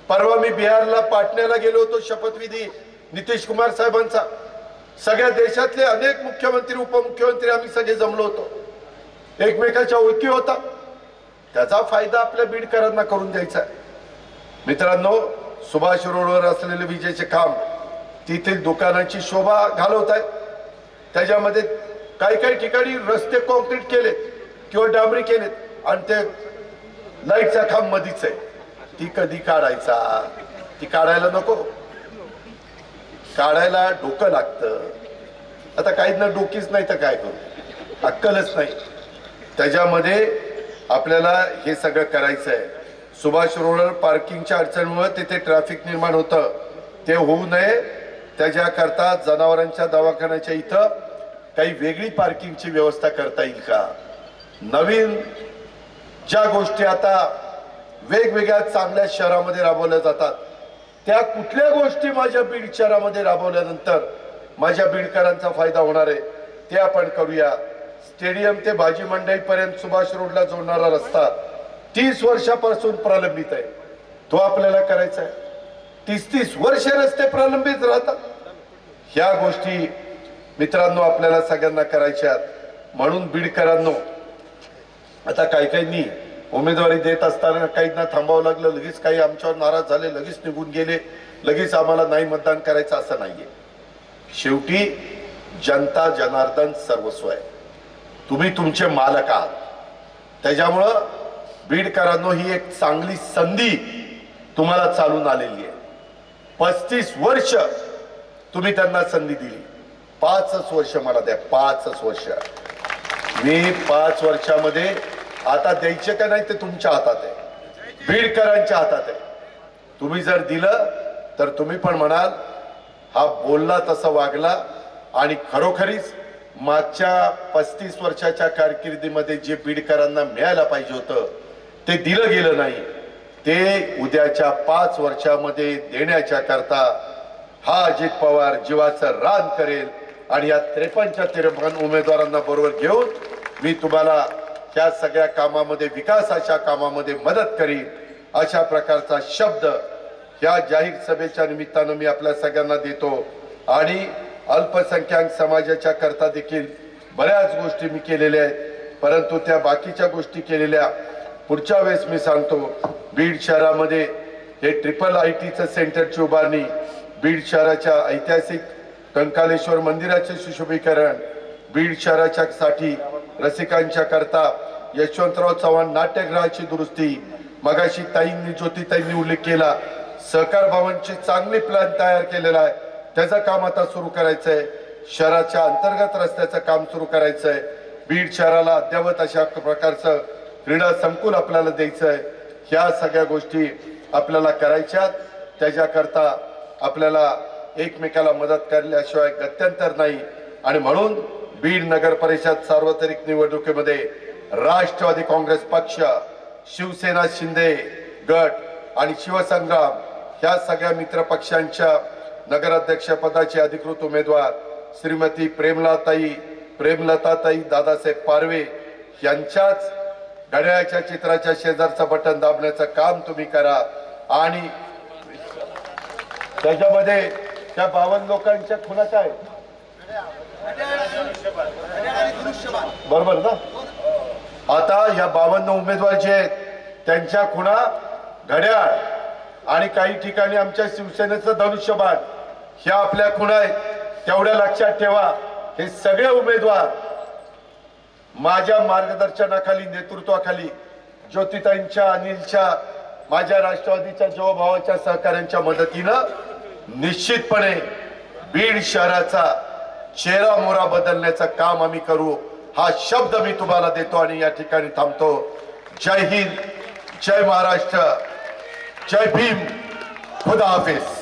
परवा मी बिहारला पाटण्याला गेलो होतो, शपथविधी नितीश कुमार साहेबांचा. सगळ्या देशातले अनेक मुख्यमंत्री उपमुख्यमंत्री आम्ही सगळे जमलो होतो. एकमेकाच्या ओळखी होता. त्याचा फायदा आपल्या बीडकरांना करून द्यायचा आहे. मित्रांनो, सुभाष रोडवर असलेले विजेचे खांब तेथील दुकानांची शोभा घालवत आहेत. त्याच्यामध्ये काही काही ठिकाणी रस्ते कॉन्क्रीट केलेत किंवा डांबरी केलेत आणि ते लाईटचा खांब मधीच आहे. ती कधी काढायचा? ती काढायला नको. काढायला डोकं लागतं. आता काहींना डोकीच नाही तर काय करू, अक्कलच नाही. त्याच्यामध्ये आपल्याला हे सगळं करायचं आहे. सुभाष रोडवर पार्किंगच्या अडचणीमुळे तिथे ट्रॅफिक निर्माण होतं, ते होऊ नये त्याच्याकरता जनावरांच्या दवाखान्याच्या इथं काही वेगळी पार्किंगची व्यवस्था करता येईल का? नवीन ज्या गोष्टी आता वेगवेगळ्या चांगल्या शहरामध्ये राबवल्या जातात, त्या कुठल्या गोष्टी माझ्या बीड शहरामध्ये राबवल्यानंतर माझ्या बीडकरांचा फायदा होणार आहे ते आपण करूया. स्टेडियम ते भाजी मंडईपर्यंत सुभाष रोडला जोडणारा रस्ता 30 वर्षापासून प्रलंबित आहे, तो आपल्याला करायचा आहे. 30 वर्ष रस्ते प्रलंबित राहतात. ह्या गोष्टी मित्रांनो आपल्याला सगळ्यांना करायच्या. म्हणून बीडकरांनो, आता काही काहींनी उमेदवारी देत असताना काहींना थांबावं लागलं, लगेच काही आमच्यावर नाराज झाले, लगेच निघून गेले, लगेच आम्हाला नाही मतदान करायचं असं नाहीये. शेवटी जनता जनार्दन सर्वस्व आहे. तुम्ही तुमचे मालक आहात. त्याच्यामुळं बीडकरांनो, ही एक चांगली संधी तुम्हाला चालून आलेली आहे. 35 वर्ष तुम्ही त्यांना संधी दिली. 5च वर्ष मला द्या, 5च वर्ष. मी 5 वर्षामध्ये आता द्यायचे का नाही ते तुमच्या हातात आहे, बीडकरांच्या हातात आहे. तुम्ही जर दिलं तर तुम्ही पण म्हणाल हा बोलला तसा वागला. आणि खरोखरीच मागच्या 35 वर्षाच्या कारकिर्दीमध्ये जे बीडकरांना मिळायला पाहिजे होतं ते दिलं गेलं नाही, ते उद्याच्या 5 वर्षामध्ये देण्याच्या करता हा अजित पवार जीवाचं रान करेल. आणि या 53 उमेदवारांना बरोबर घेऊन मी तुम्हाला त्या सगळ्या कामामध्ये, विकासाच्या कामामध्ये मदत करीन, अशा प्रकारचा शब्द या जाहीर सभेच्या निमित्तानं मी आपल्या सगळ्यांना देतो. आणि अल्पसंख्याक समाजाच्या करता देखील बऱ्याच गोष्टी मी केलेल्या आहेत, परंतु त्या बाकीच्या गोष्टी केलेल्या पुढच्या वेळेस मी सांगतो. बीड शहरामध्ये हे IIITचं सेंटरची उभारणी, बीड शहराच्या ऐतिहासिक कंकालेश्वर मंदिराचे सुशोभीकरण, बीड शहराच्या साठी रसिकांच्या करता यशवंतराव चव्हाण नाट्यगृहाची दुरुस्ती, मगाशी ताईंनी ज्योतिताईंनी उल्लेख केला, सहकार भवनची चांगली प्लॅन तयार केलेला आहे, त्याचं काम आता सुरू करायचंय. शहराच्या अंतर्गत रस्त्याचं काम सुरू करायचंय. बीड शहराला अद्यावत अशा प्रकारचं क्रीडा संकुल आपल्याला द्यायचंय. ह्या सगळ्या गोष्टी आपल्याला करायच्यात. त्याच्याकरता आपल्याला एकमेकाला मदत करण्याशिवाय गत्यंतर नाही. आणि म्हणून बीड नगर परिषद सार्वत्रिक निवडणुकीमध्ये राष्ट्रवादी काँग्रेस पक्ष, शिवसेना शिंदे गट आणि शिवसंग्राम ह्या सगळ्या मित्र पक्षांच्या नगराध्यक्ष पदाचे अधिकृत उमेदवार श्रीमती प्रेमलाताई प्रेमलताताई दादासाहेब पारवे यांच्याच घड्याळाच्या चित्राच्या शेजारचं बटन दाबण्याचं काम तुम्ही करा आणि त्याच्यामध्ये त्या 52 लोकांच्या खुणा काय बरोबर ना? आता या 52 उमेदवार जे आहेत त्यांच्या खुणा घड्याळ आणि काही ठिकाणी आमच्या शिवसेनेचं धनुष्यबाण ह्या आपल्या खुणा आहेत. तेवढ्या लक्षात ठेवा. हे सगळे उमेदवार माझ्या मार्गदर्शनाखाली नेतृत्वाखाली ज्योतिताईंच्या अनिलच्या माझ्या राष्ट्रवादीच्या जीवाभावाच्या सहकार्यांच्या मदतीनं निश्चितपणे बीड शहराचा चेहरा मोहरा बदलण्याचं काम आम्ही करू हा शब्द मी तुम्हाला देतो आणि या ठिकाणी थांबतो. जय हिंद, जय महाराष्ट्र, जय भीम, खुदा हाफिज.